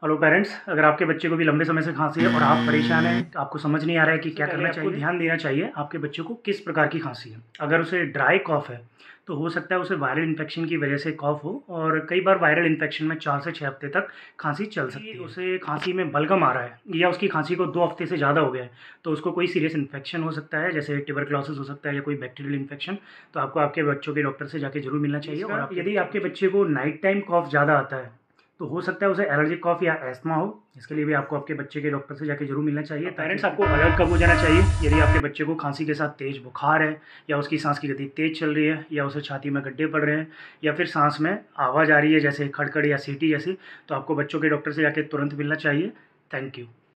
Hello parents, अगर आपके बच्चे को भी लंबे समय से खांसी है और आप परेशान हैं, आपको समझ नहीं आ रहा है कि क्या करना चाहिए, ध्यान देना चाहिए आपके बच्चे को किस प्रकार की खांसी है। अगर उसे ड्राई कॉफ़ है तो हो सकता है उसे वायरल इन्फेक्शन की वजह से कॉफ़ हो, और कई बार वायरल इन्फेक्शन में 4 से 6 हफ्ते तक खांसी चल सकती है। उसे खांसी में बलगम आ रहा है या उसकी खांसी को 2 हफ्ते से ज़्यादा हो गया है, तो उसको कोई सीरियस इन्फेक्शन हो सकता है, जैसे ट्यूबरक्लोसिस हो सकता है या कोई बैक्टीरियल इन्फेक्शन। तो आपको आपके बच्चों के डॉक्टर से जाके जरूर मिलना चाहिए। और यदि आपके बच्चे को नाइट टाइम कॉफ़ ज़्यादा आता है तो हो सकता है उसे एलर्जिक कॉफ या एस्थमा हो। इसके लिए भी आपको आपके बच्चे के डॉक्टर से जाके जरूर मिलना चाहिए। पेरेंट्स, आपको अलर्ट कब हो जाना चाहिए? यदि आपके बच्चे को खांसी के साथ तेज बुखार है, या उसकी सांस की गति तेज चल रही है, या उसे छाती में गड्ढे पड़ रहे हैं, या फिर सांस में आवाज़ आ रही है जैसे खड़खड़ या सीटी जैसी, तो आपको बच्चों के डॉक्टर से जाके तुरंत मिलना चाहिए। Thank you.